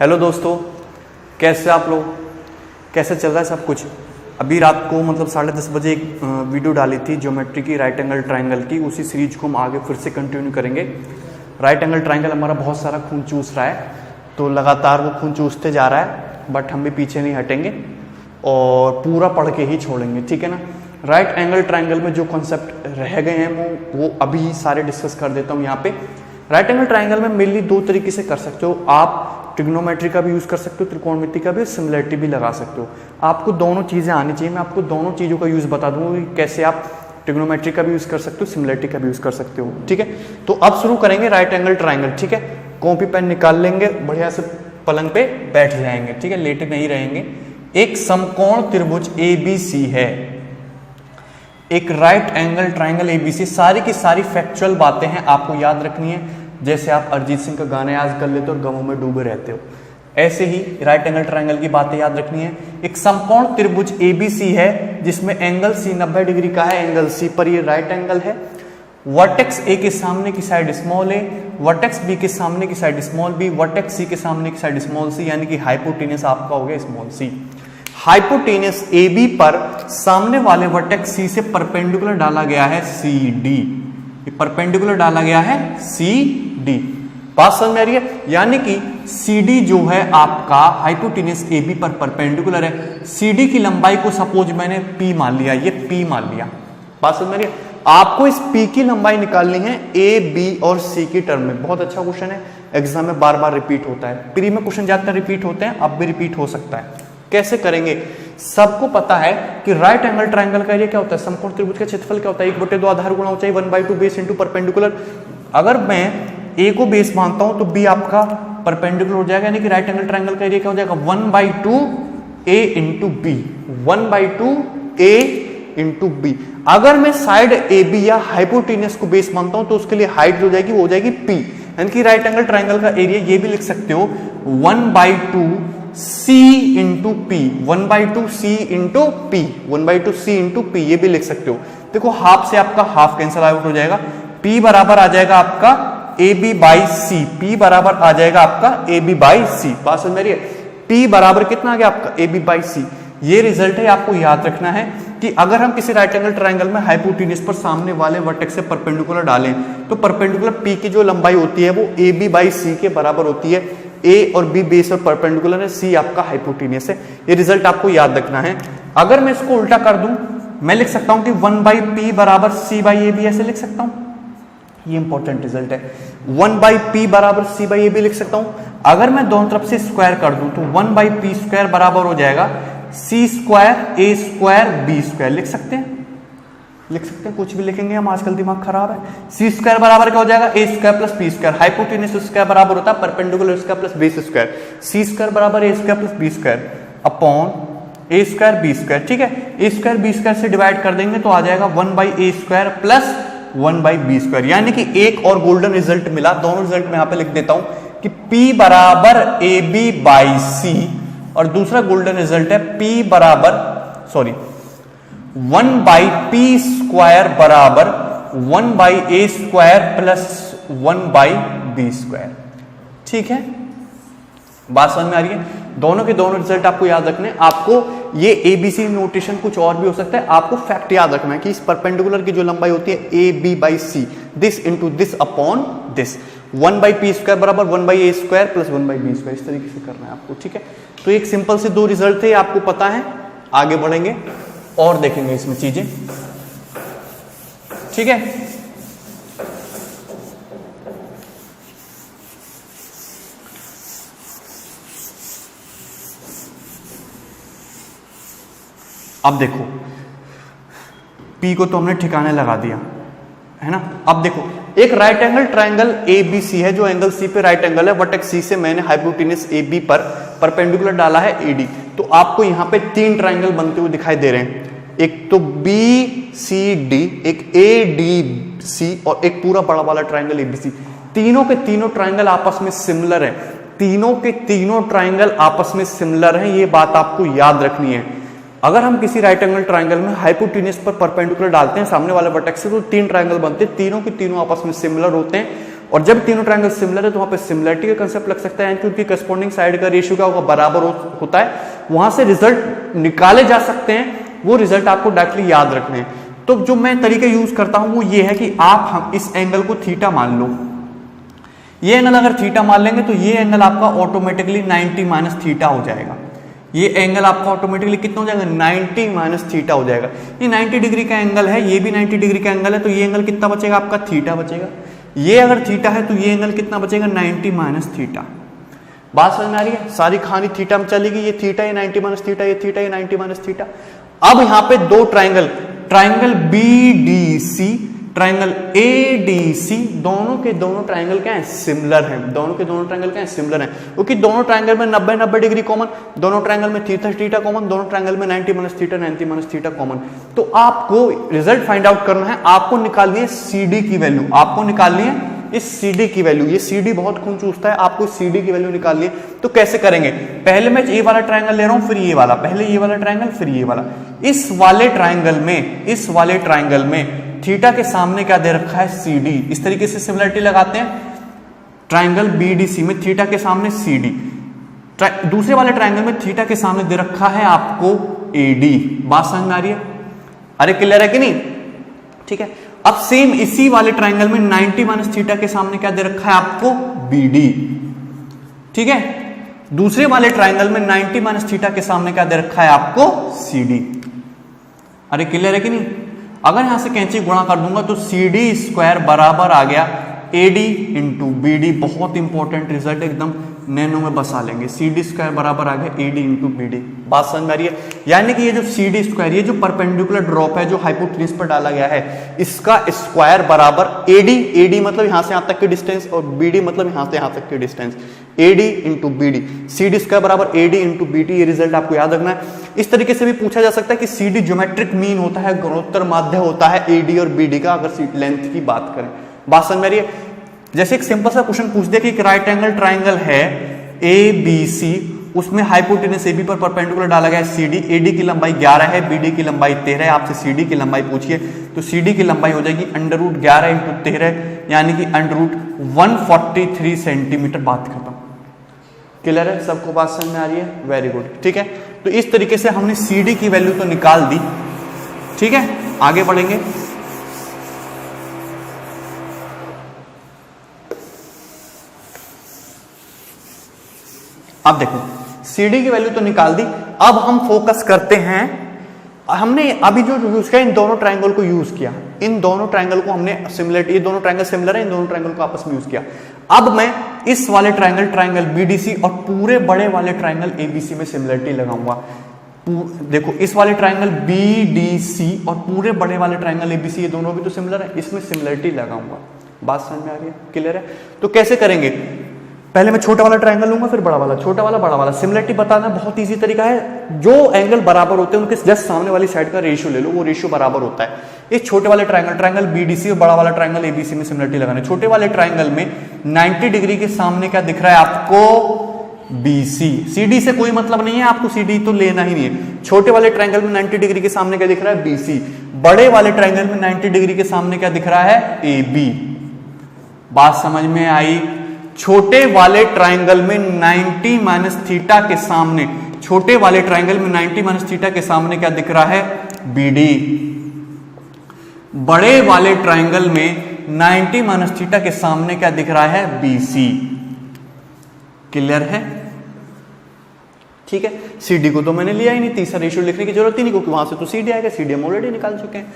Hello दोस्तों, कैसे आप लोग? कैसे चल रहा है सब कुछ? अभी रात को मतलब 10:30 बजे एक वीडियो डाली थी ज्योमेट्री की, राइट एंगल ट्रायंगल की। उसी सीरीज को हम आगे फिर से कंटिन्यू करेंगे। राइट एंगल ट्रायंगल हमारा बहुत सारा खून चूस रहा है, तो लगातार वो खून चूसते जा रहा है, बट हम भी पीछे नहीं हटेंगे और पूरा पढ़ के ही छोड़ेंगे, ठीक है ना। राइट एंगल ट्रायंगल में जो कॉन्सेप्ट रह गए हैं वो अभी सारे डिस्कस कर देता हूँ यहाँ पे। राइट एंगल ट्रायंगल में मेनली दो तरीके से कर सकते हो आप। ट्रिग्नोमेट्री का भी यूज कर सकते हो, त्रिकोणमिति का भी, सिमिलरिटी भी लगा सकते हो। आपको दोनों चीजें आनी चाहिए। मैं आपको दोनों चीजों का यूज बता दूंगा कि कैसे आप ट्रिग्नोमेट्री का भी यूज कर सकते हो, सिमिलरिटी का भी यूज कर सकते हो, ठीक है। तो अब शुरू करेंगे राइट एंगल ट्रायंगल, ठीक है। कॉपी पेन निकाल लेंगे, बढ़िया से पलंग पे बैठ जाएंगे, ठीक है, लेटे नहीं रहेंगे। एक समकोण त्रिभुज ABC है, एक राइट एंगल ट्रायंगल ABC। सारी की सारी फैक्चुअल बातें हैं, आपको याद रखनी है। जैसे आप अरिजीत सिंह का गाना याद कर लेते हो और गमों में डूबे रहते हो, ऐसे ही राइट एंगल ट्रायंगल की बातें याद रखनी है। एक समकोण त्रिभुज ABC है जिसमें एंगल C 90 डिग्री का है। एंगल C पर ये राइट एंगल है। वर्टेक्स A के सामने की side small a, vertex B के सामने की side small b, vertex C के सामने की साइड स्मॉल c, यानी कि हाइपोटेनस आपका हो गया स्मॉल c। हाइपोटेनस AB पर सामने वाले वर्टेक्स C से परपेंडिकुलर डाला गया है CD। परपेंडिकुलर डाला गया है CD। बात समझ में आ रही है? यानी कि CD जो है आपका हाइपोटेनस AB पर परपेंडिकुलर है। CD की लंबाई को सपोज मैंने P मान लिया, ये P मान लिया। बात समझ में आ रही है? आपको इस P की लंबाई निकालनी है A, B और C की टर्म में। बहुत अच्छा क्वेश्चन है, एग्जाम में बार बार रिपीट होता है। प्री में क्वेश्चन ज्यादातर रिपीट होते हैं, अब भी रिपीट हो सकता है। कैसे करेंगे? सबको पता है कि राइट एंगल ट्रायंगल का एरिया क्या होता है, समकोण त्रिभुज का क्षेत्रफल क्या होता है, 1/2 आधार गुणा ऊंचाई 1/2 बेस इंटू परपेंडिकुलर। अगर मैं A को बेस मानता हूं तो B आपका परपेंडिकुलर हो जाएगा, यानी कि राइट एंगल ट्रायंगल का एरिया क्या हो जाएगा, 1/2 A into B, 1/2 A into B। अगर मैं साइड AB या हाइपोटेनस को बेस मानता हूं तो उसके लिए हाइट हो जाएगी, वो हो जाएगी P। यानी कि राइट एंगल ट्रायंगल का एरिया ये भी लिख सकते हो 1/2 C into P, 1/2 C into P, 1/2 C into P, ये भी लिख सकते हो। देखो हाफ से आपका हाफ कैंसिल आउट हो जाएगा। P बराबर आ जाएगा आपका AB बाई C, P बराबर आ जाएगा आपका AB बाई C। बात समझ में आ रही है? P बराबर कितना आ गया आपका AB बाई C। ये रिजल्ट है, आपको याद रखना है कि अगर हम किसी राइट एंगल ट्रायंगल में हाइपोटेनस पर सामने वाले वर्टेक्स से परपेंडिकुलर डालें तो परपेंडिकुलर P की जो लंबाई होती है वो AB बाई C के बराबर होती है। A और B बेस और परपेंडिकुलर है, C आपका हाइपोटेनस है। ये रिजल्ट आपको याद रखना है। अगर मैं इसको उल्टा कर दूं, मैं लिख सकता हूं कि 1/P बराबर C बाई AB, ऐसे लिख सकता हूं। ये इंपॉर्टेंट रिजल्ट है। 1/P बराबर C बाई AB लिख सकता हूं। अगर मैं दोनों तरफ से स्क्वायर कर दूं तो 1/P स्क्वायर बराबर हो जाएगा C square A square B square. लिख सकते हैं, लिख सकते हैं, कुछ भी लिखेंगे हम, आजकल दिमाग खराब है। C स्क्वायर बराबर क्या हो जाएगा, A square plus B square. Hypotenuse square बराबर होता है perpendicular square plus base square. C square बराबर A square plus B square upon A square B square, ठीक है। A स्क्वायर B स्क्वायर से डिवाइड कर देंगे तो आ जाएगा 1/A square plus 1/B square. यानी कि एक और गोल्डन रिजल्ट मिला। दोनों रिजल्ट मैं यहां पे लिख देता हूं कि P बराबर AB बाई C, और दूसरा गोल्डन रिजल्ट है P बराबर 1/P स्क्वायर बराबर 1/A square plus 1/B square, ठीक है। बात समझ में आ रही है? दोनों के दोनों रिजल्ट आपको याद रखने। आपको ये ABC नोटेशन कुछ और भी हो सकता है। आपको फैक्ट याद रखना है कि इस परपेंडिकुलर की जो लंबाई होती है AB by C, this into this upon this. 1/P square बराबर 1/A square plus 1/B square, इस तरीके से करना है आपको, ठीक है। तो एक सिंपल से दो रिजल्ट थे, आपको पता है। आगे बढ़ेंगे और देखेंगे इसमें चीजें, ठीक है। अब देखो P को तो हमने ठिकाने लगा दिया है ना। अब देखो एक राइट एंगल ट्रायंगल ABC है जो एंगल C पे राइट एंगल है। वर्टेक्स C से मैंने हाइपोटेनस AB पर परपेंडिकुलर डाला है AD। तो आपको यहां पे तीन ट्रायंगल बनते हुए दिखाई दे रहे हैं। एक तो BCD, एक ADC और एक पूरा बड़ा वाला ट्रायंगल ABC। तीनों के तीनों ट्रायंगल आपस में सिमिलर है। तीनों के तीनों ट्रायंगल आपस में सिमिलर हैं, ये बात आपको याद रखनी है। अगर हम किसी राइट एंगल ट्रायंगल में हाइपोटेनस पर परपेंडिकुलर डालते हैं सामने वाले वर्टेक्स से तो तीन ट्रायंगल बनते हैं, तीनों के तीनों आपस में सिमिलर होते हैं। और जब तीनों ट्रायंगल सिमिलर है तो वहां पे सिमिलरिटी का कंसेप्ट लग सकता है, क्योंकि करस्पॉन्डिंग साइड का रेशियो क्या होगा, बराबर होता है, वहां से रिजल्ट निकाले जा सकते हैं, वो रिजल्ट आपको डायरेक्टली याद रखने हैं। तो जो मैं तरीके यूज करता हूं वो ये है कि हम इस एंगल को थीटा मान लो, ये एंगल अगर थीटा मान लेंगे तो ये एंगल आपका ऑटोमेटिकली 90 माइनस थीटा हो जाएगा। ये एंगल आपका ऑटोमेटिकली कितना हो जाएगा, 90 माइनस थीटा हो जाएगा। ये 90 डिग्री का एंगल है, ये भी 90 डिग्री का एंगल है, तो ये एंगल कितना बचेगा आपका, थीटा बचेगा। ये अगर थीटा है तो ये एंगल कितना बचेगा, 90 माइनस थीटा। बात समझ में आ रही है, सारी कहानी थीटा में चलेगी, ये थीटा, ये 90 माइनस थीटा, ये थीटा, ये 90 माइनस थीटा। अब यहाँ पे दो triangle, triangle BDC, triangle ADC, दोनों के दोनों ट्राइंगल क्या है, सिमिलर हैं। दोनों के दोनों ट्राइंगल क्या है, सिमिलर हैं, क्योंकि दोनों ट्राइंगल में 90 डिग्री कॉमन, दोनों ट्राइंगल में थीटा कॉमन, दोनों ट्राइंगल में 90 माइनस थीटा कॉमन। तो आपको रिजल्ट फाइंड आउट करना है, आपको निकालनी है CD की वैल्यू, आपको निकालनी है इस CD की वैल्यू। ये CD बहुत खून चूसता है, आपको CD की वैल्यू निकालनी है। तो कैसे करेंगे, पहले मैं ये वाला ट्राइंगल ले रहा हूं, फिर ये वाला, पहले ये वाला ट्राइंगल, फिर ये वाला। इस वाले ट्राइंगल में थीटा के सामने क्या दे रखा है, CD। इस तरीके से सिमिलरिटी लगाते हैं, ट्राइंगल BDC में थीटा के सामने CD, दूसरे वाले ट्राइंगल में थीटा के सामने दे रखा है आपको AD। बात समझ में आ रही है, अरे क्लियर है कि नहीं, ठीक है। अब सेम इसी वाले ट्राइंगल में 90 माइनस थीटा के सामने क्या दे रखा है आपको, BD, ठीक है। दूसरे वाले ट्राइंगल में 90 माइनस थीटा के सामने क्या दे रखा है आपको, CD। अरे क्लियर है कि नहीं, अगर यहां से कैंची गुणा कर दूंगा तो CD स्क्वायर बराबर आ गया AD इंटू BD। बहुत इंपॉर्टेंट रिजल्ट, एकदम नैनो में बसा लेंगे। CD स्क्वायर बराबर आ गया AD इंटू BD। बात समझ में आ रही है, यानी कि ये जो CD स्क्वायर, ये जो परपेंडिकुलर ड्रॉप है जो हाइपोटेन्यूज पर डाला गया है, इसका स्क्वायर बराबर AD मतलब यहां से यहां तक की डिस्टेंस, और BD मतलब यहां से यहां तक की distance, AD into BD। CD square बराबर AD इंटू BD, ये रिजल्ट आपको याद रखना है। इस तरीके से भी पूछा जा सकता है कि CD ज्योमेट्रिक मीन होता है, गुणोत्तर माध्य होता है AD और BD का, अगर लेंथ की बात करें। बात समझ में आ रही है, जैसे एक सिंपल सा क्वेश्चन पूछ दिया कि एक राइट एंगल ट्राइंगल है ABC, उसमें हाइपोटेनस AB पर परपेंडिकुलर डाला गया है CD, AD की लंबाई 11 है, BD की लंबाई 13 है। आपसे CD की लंबाई पूछिए तो CD की लंबाई हो जाएगी √11 इंटू 13, यानी कि √143 सेंटीमीटर। बात खत्म, क्लियर है, सबको बात समझ में आ रही है, वेरी गुड, ठीक है। तो इस तरीके से हमने CD की वैल्यू तो निकाल दी, ठीक है। आगे बढ़ेंगे, अब देखो CD की वैल्यू तो निकाल दी। अब हम फोकस करते हैं, हमने अभी जो यूज किया, इन दोनों ट्राइंगल को यूज किया, इन दोनों ट्राइंगल को हमने सिमिलर, ये दोनों ट्राइंगल सिमिलर है, इन दोनों ट्राइंगल को आपस में यूज किया। अब मैं इस वाले ट्राइंगल BDC और पूरे बड़े वाले ट्राइंगल ABC में सिमिलरिटी लगाऊंगा। देखो इस वाले ट्राइंगल BDC और पूरे बड़े वाले ट्राइंगल ABC, ये दोनों भी तो सिमिलर है, इसमें सिमिलरिटी लगाऊंगा। बात समझ में आ रही है, क्लियर है। तो कैसे करेंगे, पहले मैं छोटा वाला ट्राइंगल लूंगा, फिर बड़ा वाला, छोटा वाला बड़ा वाला। सिमिलरिटी बताना बहुत इजी तरीका है, जो एंगल बराबर होते हैं उनके जस्ट सामने वाली साइड का रेशियो ले लो, वो रेशियो बराबर होता है। इस छोटे वाले ट्राइंगल BDC और बड़ा वाला ट्राइंगल ABC में सिमिलरिटी लगाना है। छोटे वाले ट्राइंगल में 90 डिग्री के सामने क्या दिख रहा है आपको, BC। CD से कोई मतलब नहीं है, आपको CD तो लेना ही नहीं है। छोटे वाले ट्राइंगल में 90 डिग्री के सामने क्या दिख रहा है, BC। बड़े वाले ट्राइंगल में 90 डिग्री के सामने क्या दिख रहा है, AB। बात समझ में आई। छोटे वाले ट्राइंगल में 90 माइनस थीटा के सामने, छोटे वाले ट्राइंगल में 90 माइनस थीटा के सामने क्या दिख रहा है, BD। बड़े वाले ट्राइंगल में 90 माइनस थीटा के सामने क्या दिख रहा है, BC। क्लियर है, ठीक है। CD को तो मैंने लिया ही नहीं, तीसरा रेशियो लिखने की जरूरत ही नहीं, क्योंकि वहां से तो CD आएगा, CD हम ऑलरेडी निकाल चुके हैं।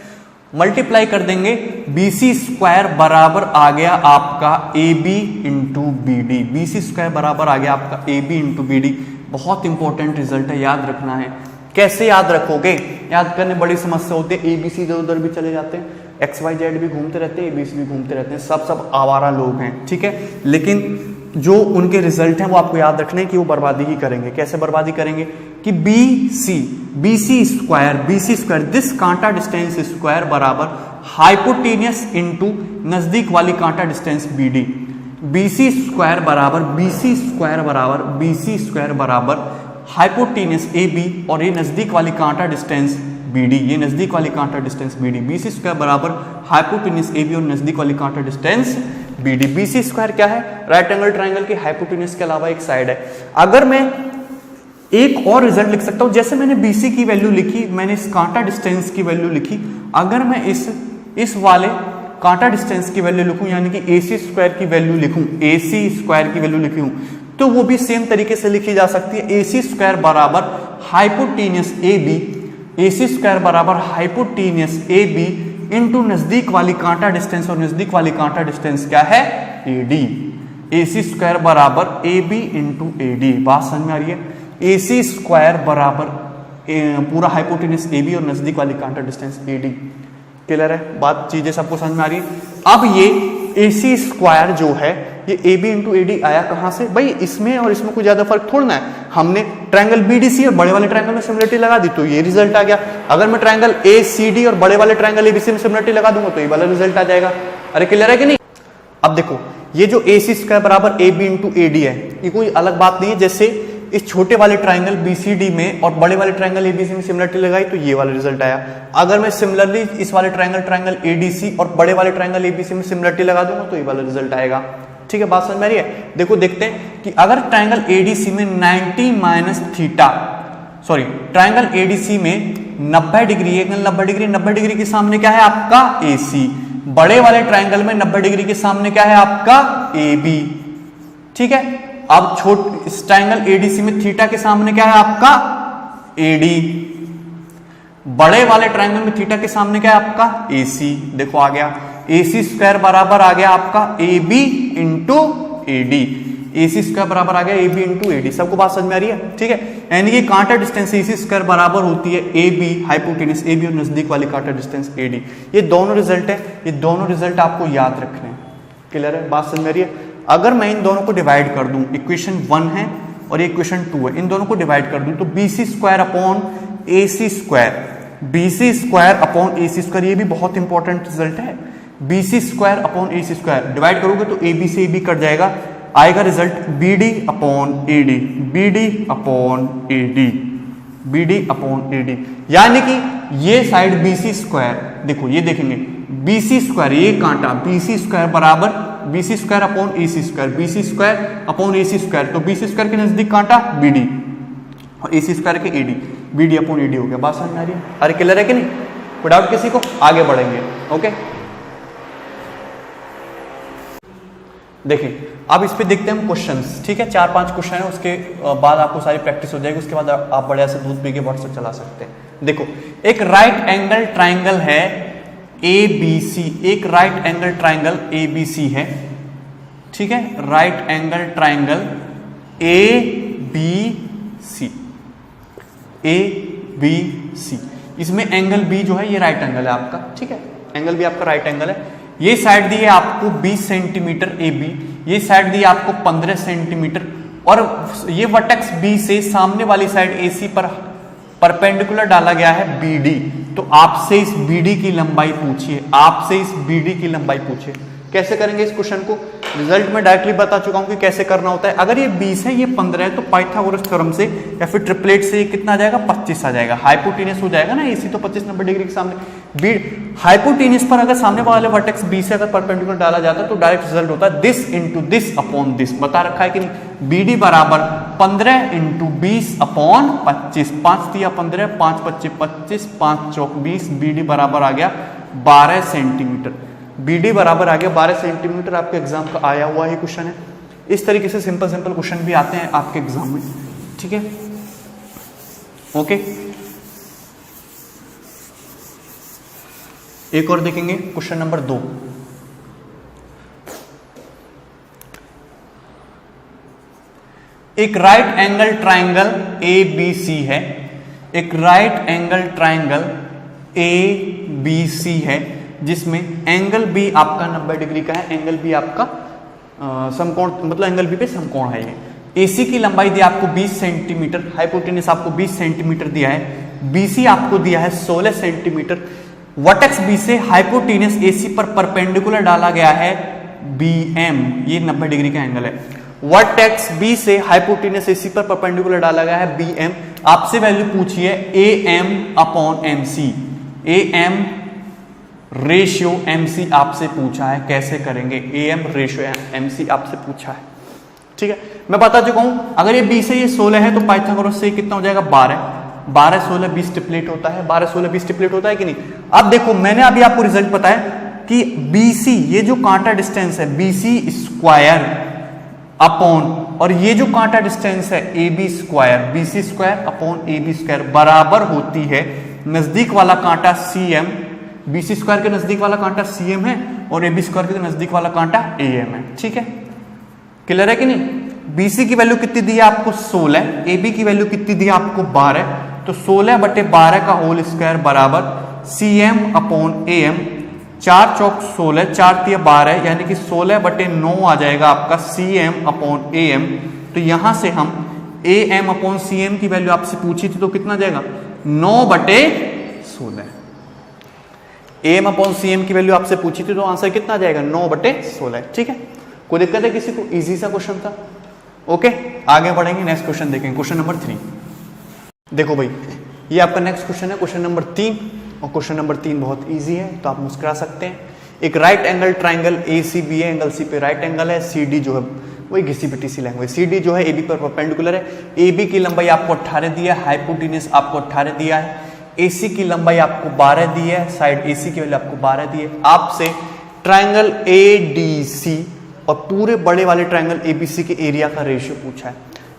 मल्टीप्लाई कर देंगे, BC स्क्वायर बराबर आ गया आपका AB into BD। BC square बराबर आ गया आपका AB इंटू BD। बहुत इंपॉर्टेंट रिजल्ट है, याद रखना है। कैसे याद रखोगे, याद करने बड़ी समस्या होती है। ABC इधर उधर भी चले जाते हैं, XYZ भी घूमते रहते हैं, ABC भी घूमते रहते हैं, सब आवारा लोग हैं, ठीक है। लेकिन जो उनके रिजल्ट हैं वो आपको याद रखने हैं कि वो बर्बादी ही करेंगे। कैसे बर्बादी करेंगे कि BC स्क्वायर दिस कांटा डिस्टेंस स्क्वायर बराबर हाइपोटेनियस इनटू नजदीक वाली कांटा डिस्टेंस BD। BC स्क्वायर बराबर हाइपोटेनियस AB और ये नजदीक वाली कांटा डिस्टेंस BD, ये नजदीक वाली कांटा डिस्टेंस BD। BC स्क्वायर बराबर हाइपोटेनियस AB और नजदीक वाली कांटा डिस्टेंस BD। BC स्क्वायर क्या है? राइट एंगल ट्राइंगल की हाइपोटेन्यूज के अलावा एक साइड है। अगर मैं एक और रिजल्ट लिख सकता हूं, जैसे मैंने BC की वैल्यू लिखी, मैंने इस कांटा डिस्टेंस की वैल्यू लिखी, अगर मैं इस वाले कांटा डिस्टेंस की वैल्यू लिखूं, यानी कि AC स्क्वायर की वैल्यू लिखूं, AC स्क्वायर की वैल्यू लिखूं, तो वो भी सेम तरीके से लिखी जा सकती है। AC स्क्वायर बराबर हाइपोटेन्यूज AB, AC स्क्वायर बराबर हाइपोटेन्यूज AB इंटू नजदीक वाली कांटा डिस्टेंस, और नजदीक वाली कांटा डिस्टेंस क्या है? AD। AC स्क्वायर बराबर AB इंटू AD। बात समझ में आ रही है? AC स्क्वायर बराबर पूरा हाइपोटेन्यूज AB और नजदीक वाली कांटा डिस्टेंस AD। क्लियर है बात? चीजें सबको समझ में आ रही है? अब ये AC स्क्वायर जो है ये AB इंटू AD आया कहां से? भाई इसमें और इसमें कोई ज्यादा फर्क थोड़ा ना है। हमने ट्रायंगल BDC और बड़े वाले ट्रायंगल में सिमिलरिटी लगा दी तो ये रिजल्ट आ गया। अगर मैं ट्रायंगल ACD और बड़े वाले ट्रायंगल ABC में सिमिलरिटी लगा दूंगा तो ये वाला रिजल्ट आ जाएगा। अरे क्लियर है कि नहीं? अब देखो ये जो AC स्क्वायर बराबर AB इंटू AD है, ये कोई अलग बात नहीं है। जैसे इस छोटे वाले ट्रायंगल BCD में और बड़े वाले ट्रायंगल ABC में सिमिलरिटी लगाई तो ये वाला रिजल्ट आया। अगर मैं सिमिलरली इस वाले ट्रायंगल ADC और बड़े वाले ट्रायंगल ABC में सिमिलरिटी लगा दूंगा तो ये वाला रिजल्ट आएगा। ठीक है, बात समझ में आ रही है? देखो देखते हैं कि अगर ट्रायंगल ADC में 90 minus theta, sorry triangle ADC में 90 डिग्री, एंगल 90 डिग्री, 90 डिग्री के सामने क्या है आपका? AC। बड़े वाले ट्रायंगल में 90 डिग्री के सामने क्या है आपका? AB। ठीक है, अब इस ट्रायंगल ADC में थीटा के सामने क्या है आपका? AD। बड़े वाले ट्रायंगल में थीटा के सामने क्या है आपका? AC। देखो आ गया AC स्क्वायर बराबर आ गया आपका AB into AD। AC square बराबर आ गया AB इंटू AD। सबको बात समझ में आ रही है? ठीक है, यानी कि कांटा डिस्टेंस AC स्क्वायर बराबर होती है AB, हाइपोटेन्यूज AB और नजदीक वाली कांटा डिस्टेंस AD। ये दोनों रिजल्ट है, ये दोनों रिजल्ट आपको याद रखने हैं। क्लियर है? बात समझ में आ रही है? अगर मैं इन दोनों को डिवाइड कर दूं, इक्वेशन 1 है और इक्वेशन 2 है, इन दोनों को डिवाइड कर दूं तो BC square upon AC square, BC square upon AC square, ये भी बहुत इंपॉर्टेंट रिजल्ट है। BC square upon AC square divide करोगे तो AB से AB कट जाएगा, आएगा result BD upon AD, BD upon AD, BD upon AD। यानी कि ये साइड BC स्क्वायर, देखो ये देखेंगे BC स्क्वायर, ये कांटा BC स्क्वायर बराबर BC square upon AC square, BC square upon AC square, तो BC स्क्वायर के नजदीक कांटा BD और AC स्क्वायर के AD, BD अपॉन AD हो गया। बात समझ में आ रही है? अरे क्लियर है कि नहीं? कोई डाउट किसी को? आगे बढ़ेंगे। ओके, देखिए अब इस पे देखते हैं हम क्वेश्चंस। ठीक है, 4-5 क्वेश्चन है, उसके बाद आपको सारी प्रैक्टिस हो जाएगी, उसके बाद आप बढ़िया से दूध पी के व्हाट्सएप चला सकते हैं। देखो एक राइट एंगल ट्राइंगल है ABC, एक राइट एंगल ट्राइंगल ABC है। ठीक है, right angle triangle ABC, ABC, इसमें एंगल B जो है ये राइट एंगल है आपका। ठीक है, एंगल B आपका राइट एंगल है। ये साइड दी है आपको 20 सेंटीमीटर AB, ये साइड दी है आपको 15 सेंटीमीटर, और ये वर्टेक्स B से सामने वाली साइड AC पर परपेंडिकुलर डाला गया है BD। तो आपसे इस BD की लंबाई पूछिए, आपसे इस BD की लंबाई पूछिए। कैसे करेंगे इस क्वेश्चन को? रिजल्ट में डायरेक्टली बता चुका हूं कि कैसे करना होता है। अगर ये 20 है, ये 15 है, तो पाइथागोरस थ्योरम से या फिर ट्रिपलेट से कितना आ जाएगा? 25 आ जाएगा। हाइपोटेन्यूज हो जाएगा ना AC, तो 25 90 डिग्री के सामने हाइपोटेन्यूज पर अगर सामने वाले वर्टेक्स B से अगर परपेंडिकुलर डाला जाता है तो डायरेक्ट रिजल्ट होता है this into this upon this. बता रखा है कि नहीं? BD बराबर 15 इंटू 20 अपॉन 25, 5 दिया 15, 5 25 25, 5 चौक 20, BD बराबर आ गया 12 सेंटीमीटर। BD बराबर आ गया 12 सेंटीमीटर। आपके एग्जाम का आया हुआ ही क्वेश्चन है। इस तरीके से सिंपल सिंपल क्वेश्चन भी आते हैं आपके एग्जाम में। ठीक है, ओके, एक और देखेंगे क्वेश्चन नंबर 2। एक राइट एंगल ट्राइंगल ABC है, एक राइट एंगल ट्राइंगल ABC है जिसमें एंगल B आपका 90 डिग्री का है, एंगल B आपका समकोण, मतलब एंगल B पे समकोण है। ये AC की लंबाई दी आपको 20 सेंटीमीटर, हाइपोटेन्यूज आपको 20 सेंटीमीटर दिया है, BC आपको दिया है 16 सेंटीमीटर। वर्टेक्स B से हाइपोटेन्यूज AC पर परपेंडिकुलर डाला गया है BM, ये 90 डिग्री का एंगल है। वर्टेक्स B से हाइपोटेन्यूज AC पर परपेंडिकुलर डाला गया है BM। आपसे वैल्यू पूछिए AM upon MC, AM ratio MC आपसे पूछा है, कैसे करेंगे? AM रेशियो MC आपसे पूछा है, ठीक है। मैं बता चुका हूं, अगर ये 20 है, ये 16 है, तो पाइथागोरस से कितना हो जाएगा? 12 12 16 20 ट्रिपलेट होता है, 12 16 20 ट्रिपलेट होता है कि नहीं? अब देखो, मैंने अभी आपको रिजल्ट बताया कि BC, ये जो कांटा डिस्टेंस है BC स्क्वायर अपॉन, और ये जो कांटा डिस्टेंस है AB square, BC square upon AB square बराबर होती है नजदीक वाला कांटा CM, BC स्क्वायर के नजदीक वाला कांटा CM है और AB स्क्वायर के नजदीक वाला कांटा AM है, ठीक है। क्लियर है कि नहीं? BC की वैल्यू कितनी दी है आपको? 16। AB की वैल्यू कितनी दी है आपको? 12। तो 16 बटे 12 का होल स्क्वायर बराबर CM अपॉन AM, 4 चौक 16, 4 तिया 12, यानी कि 16 बटे 9 आ जाएगा आपका CM अपॉन AM। तो यहां से हम AM अपॉन CM की वैल्यू आपसे पूछी थी, तो कितना जाएगा? 9 बटे 16। AM अपॉन CM की वैल्यू आपसे पूछी थी, तो आंसर कितना जाएगा? 9 बटे 16, ठीक है। कोई दिक्कत है किसी को? इजी सा क्वेश्चन था, ओके। आगे बढ़ेंगे, नेक्स्ट क्वेश्चन देखेंगे, क्वेश्चन नंबर 3। देखो भाई, ये आपका नेक्स्ट क्वेश्चन है, क्वेश्चन नंबर 3, और क्वेश्चन नंबर 3 बहुत इजी है, तो आप मुस्कुरा सकते हैं। एक राइट एंगल ट्राइंगल ACB है, एंगल C पे राइट एंगल है, CD जो है वही घिसी पिटी सी लैंग्वेज, CD जो है AB पर परपेंडिकुलर है। AB की लंबाई आपको 18 दिया है, हाइपोटेन्यूस आपको 18 दिया है, AC की लंबाई आपको 12 दी है, साइड AC की वैल्यू आपको 12 दी है। आपसे ट्राइंगल ADC और पूरे बड़े वाले ट्राइंगल ABC के एरिया का रेशियो पूछा है।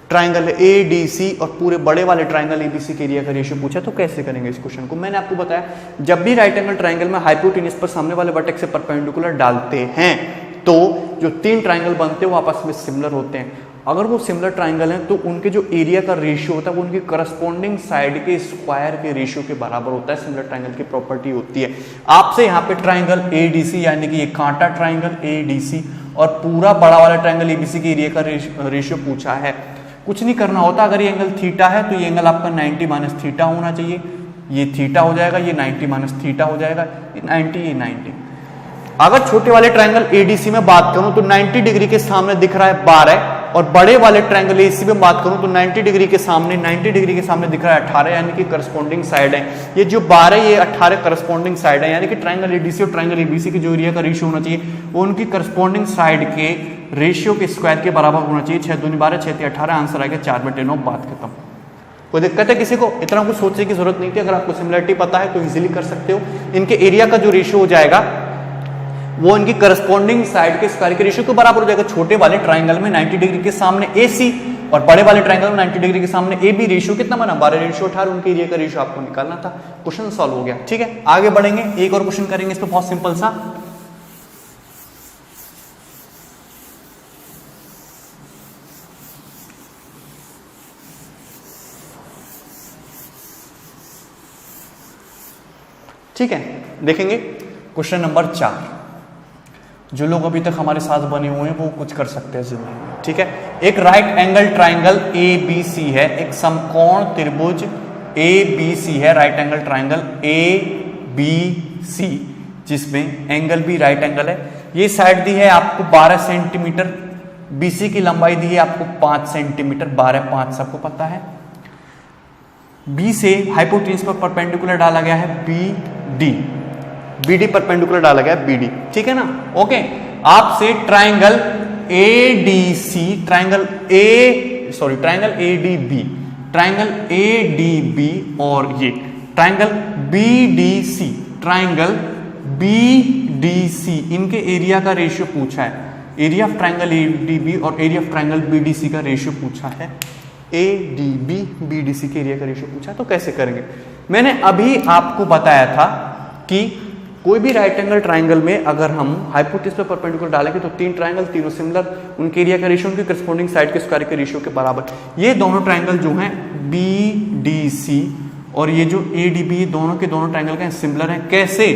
ट्राइंगल ADC और पूरे बड़े वाले ट्राइंगल ABC के एरिया का रेशियो पूछा, तो कैसे करेंगे इस क्वेश्चन को? मैंने आपको बताया, जब भी राइट एंगल ट्राइंगल में हाइपोटेन्यूस पर सामने वाले वर्टेक्स से परपेंडिकुलर डालते हैं, तो जो 3 ट्राइंगल बनते हैं वो आपस में सिमिलर होते हैं। अगर वो सिमिलर ट्राइंगल हैं तो उनके जो एरिया का रेशियो होता है वो उनकी करस्पॉन्डिंग साइड के स्क्वायर के रेशियो के बराबर होता है। सिमिलर ट्राइंगल की प्रॉपर्टी होती है। आपसे यहाँ पे ट्राइंगल ADC यानी कि ये कांटा ट्राइंगल ADC और पूरा बड़ा वाला ट्राइंगल ABC के एरिया का रेशियो पूछा है। कुछ नहीं करना होता, अगर ये एंगल थीटा है तो ये एंगल आपका 90 माइनस थीटा होना चाहिए, ये थीटा हो जाएगा, ये 90 माइनस थीटा हो जाएगा, ये 90 ये 90। अगर छोटे वाले ट्राइंगल ADC में बात करूं तो 90 डिग्री के सामने दिख रहा है 12, और बड़े वाले ट्राइंगल AC में बात करूं तो 90 डिग्री के सामने दिख रहा है 18, यानी कि करस्पॉन्डिंग साइड है। ये जो 12 ये 18 करस्पॉन्डिंग साइड है, यानी कि ट्राइंगल ADC और ट्राइंगल ABC के जो एरिया का रेशियो होना चाहिए वो उनकी करस्पॉन्डिंग साइड के रेशियो के स्क्वायर के बराबर होना चाहिए। 6 दूनी 12, 6 18, आंसर आ गया 4/9, बात खत्म। कोई दिक्कत है किसी को? इतना कुछ सोचने की जरूरत नहीं थी। अगर आपको सिमिलरिटी पता है तो इजीली कर सकते हो। इनके एरिया का जो रेशियो हो जाएगा वो इनकी करस्पॉन्डिंग साइड के स्क्वायर के रेशियो के बराबर हो जाएगा। छोटे वाले ट्राइंगल में 90 डिग्री के सामने AC और बड़े वाले ट्राइंगल में 90 डिग्री के सामने AB, रेशियो कितना बना? 12 रेशियो 18, उनके एरिया का रेशियो आपको निकालना था। क्वेश्चन सॉल्व हो गया, ठीक है। आगे बढ़ेंगे, एक और क्वेश्चन करेंगे इस पे, बहुत सिंपल सा। ठीक है, देखेंगे क्वेश्चन नंबर 4। जो लोग अभी तक हमारे साथ बने हुए हैं वो कुछ कर सकते हैं जिंदगी में, ठीक है। एक राइट एंगल ट्राइंगल ABC है, एक समकोण त्रिभुज ABC है, राइट एंगल ट्राइंगल ABC, जिसमें एंगल भी राइट एंगल है। ये साइड दी है आपको 12 सेंटीमीटर, BC की लंबाई दी है आपको 5 सेंटीमीटर, 12 5 सबको पता है। B से हाइपोटेन्यूस पर परपेंडिकुलर डाला गया है BD परपेंडिकुलर डाला गया है BD, ठीक है ना, ओके। आपसे ट्राइंगल ADB और ये ट्राइंगल BDC, इनके एरिया का रेशियो पूछा है। एरिया ऑफ ट्राइंगल ADB और एरिया ऑफ ट्राइंगल BDC का रेशियो पूछा है। ADB BDC के एरिया का रेशियो पूछा है, तो कैसे करेंगे? मैंने अभी आपको बताया था कि कोई भी राइट एंगल ट्राइंगल में अगर हम हाइपोटेन्यूस पे परपेंडिकुलर डालेंगे तो 3 ट्राइंगल, तीनों सिमिलर, उनके एरिया का रेशियो उनके करस्पॉन्डिंग साइड के स्क्वायर के रेशियो के बराबर। ये दोनों ट्राइंगल जो हैं BDC और ये जो ADB, दोनों के दोनों ट्राइंगल का सिमिलर हैं। कैसे?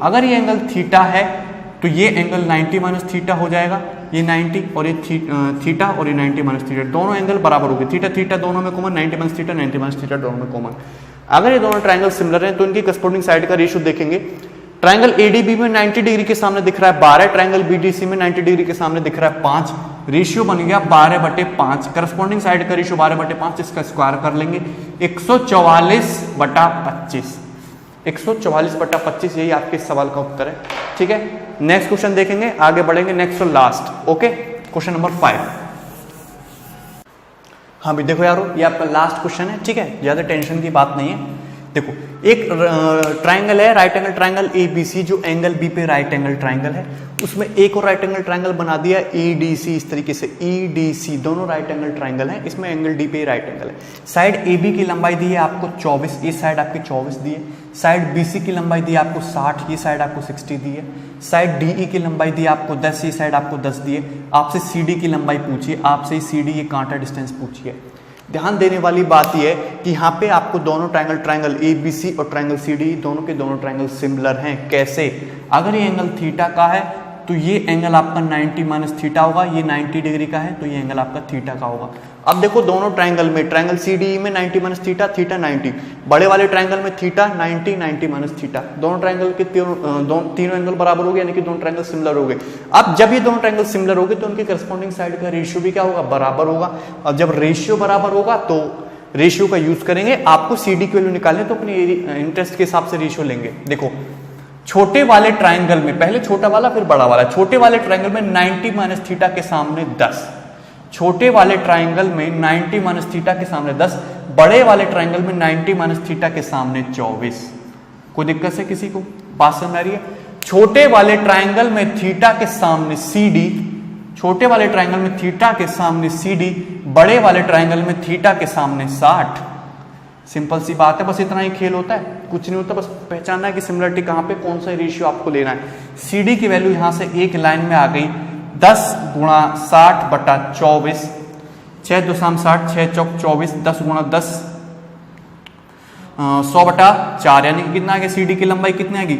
अगर ये एंगल थीटा है तो ये एंगल 90 माइनस थीटा हो जाएगा, ये 90 और ये थीटा और ये 90 माइनस थीटा, दोनों एंगल बराबर हो गए। थीटा थीटा दोनों में common, 90 minus theta 90 minus theta दोनों में कॉमन। अगर ये दोनों ट्राइंगल सिमिलर हैं तो इनकी करस्पॉन्डिंग साइड का रेशियो देखेंगे। ट्राइंगल ADB में 90 डिग्री के सामने दिख रहा है 12, ट्राइंगल BDC में 90 डिग्री के सामने दिख रहा है 5, रेशियो बन गया 12/5। करस्पॉन्डिंग साइड का रेशियो 12/5, इसका स्क्वायर कर लेंगे 144/25। 144/25, यही आपके इस सवाल का उत्तर है। ठीक है, नेक्स्ट क्वेश्चन देखेंगे, आगे बढ़ेंगे, नेक्स्ट और लास्ट। Okay, question number 5। हाँ भी देखो यारो, ये आपका लास्ट क्वेश्चन है। ठीक है, ज्यादा टेंशन की बात नहीं है। देखो, एक ट्राइंगल है, राइट एंगल ट्राइंगल ABC, जो एंगल B पे राइट एंगल ट्राइंगल है, उसमें एक और राइट एंगल ट्राइंगल बना दिया EDC। इस तरीके से EDC दोनों राइट एंगल ट्राइंगल है, इसमें एंगल D पे राइट एंगल है। साइड AB की लंबाई दी है आपको 24, ये साइड आपकी 24 दी है। साइड BC की लंबाई दी है आपको 60, ये साइड आपको 60 दी है। साइड DE की लंबाई दी है आपको 10, ये साइड आपको 10 दी है। आपसे CD की लंबाई पूछिए, आपसे CD ये कांटा डिस्टेंस पूछिए। ध्यान देने वाली बात यह है कि यहाँ पे आपको दोनों ट्रायंगल ABC और ट्रायंगल CD दोनों के दोनों ट्रायंगल सिमिलर हैं। कैसे? अगर ये एंगल थीटा का है तो ये एंगल आपका 90 माइनस थीटा होगा, ये 90 डिग्री का है तो ये एंगल आपका थीटा का होगा। अब देखो दोनों ट्रायंगल में, ट्रायंगल CDE में 90 माइनस थीटा, थीटा 90, बड़े वाले ट्रायंगल में थीटा 90, 90 माइनस थीटा, दोनों ट्रायंगल के तीनों एंगल बराबर हो गए, यानी कि दोनों ट्रायंगल सिमिलर हो गए। अब जब ये दोनों ट्रायंगल सिमिलर हो गए तो उनके करस्पॉन्डिंग साइड का रेशियो भी क्या होगा? बराबर होगा। और जब रेशियो बराबर होगा तो रेशियो का यूज करेंगे। आपको CD की वैल्यू निकालने तो अपने इंटरेस्ट के हिसाब से रेशियो लेंगे। देखो छोटे वाले ट्रायंगल में, पहले छोटा वाला फिर बड़ा वाला, छोटे वाले ट्रायंगल में 90 माइनस थीटा के सामने 10, छोटे वाले ट्रायंगल में 90 माइनस थीटा के सामने 10, बड़े वाले ट्रायंगल में 90 माइनस थीटा के सामने 24। कोई दिक्कत है किसी को? बात समझ आ रही है? छोटे वाले ट्रायंगल में थीटा के सामने CD, छोटे वाले ट्रायंगल में थीटा के सामने CD, बड़े वाले ट्रायंगल में थीटा के सामने 60। सिंपल सी बात है, बस इतना ही खेल होता है, कुछ नहीं होता, बस पहचानना है कि सिमिलरिटी कहां पे, कौन सा रेशियो आपको लेना है। CD की वैल्यू यहां से एक लाइन में आ गई 10 गुणा 60/24, 6 2 60, 6 चौक 24, 10 गुणा 10 100/4, यानी कि कितना आ गया? CD की लंबाई कितनी आ गई?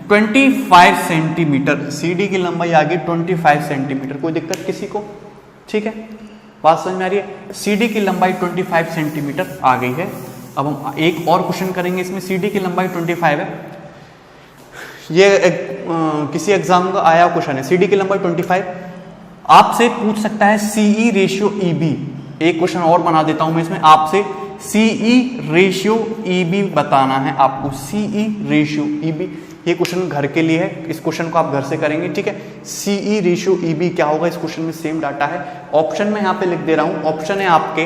25 सेंटीमीटर। CD की लंबाई आ गई 25 सेंटीमीटर। कोई दिक्कत किसी को? ठीक है, बात समझ में आ रही है? CD की लंबाई 25 सेंटीमीटर आ गई है। अब हम एक और क्वेश्चन करेंगे, इसमें CD की लंबाई 25 है। ये किसी एग्जाम का आया क्वेश्चन है, CD की लंबाई 25, आपसे पूछ सकता है CE रेशियो EB। एक क्वेश्चन और बना देता हूं मैं इसमें, आपसे CE रेशियो EB बताना है आपको, CE रेशियो EB। ये क्वेश्चन घर के लिए है, इस क्वेश्चन को आप घर से करेंगे। ठीक है, CE रेशियो EB क्या होगा? इस क्वेश्चन में सेम डाटा है। ऑप्शन में यहाँ पे लिख दे रहा हूं। ऑप्शन है आपके,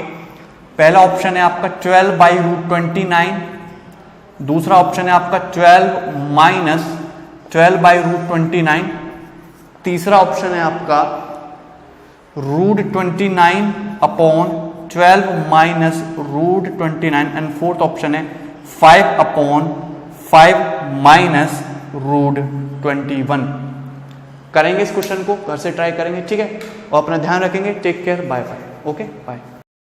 पहला ऑप्शन है आपका 12/√29, दूसरा ऑप्शन है आपका 12 माइनस 12/√29, तीसरा ऑप्शन है आपका √29 upon 12 minus √29, and fourth option है 5/5 माइनस √21। करेंगे इस क्वेश्चन को, घर से ट्राई करेंगे। ठीक है, और अपना ध्यान रखेंगे। Take care, bye bye. Okay, bye.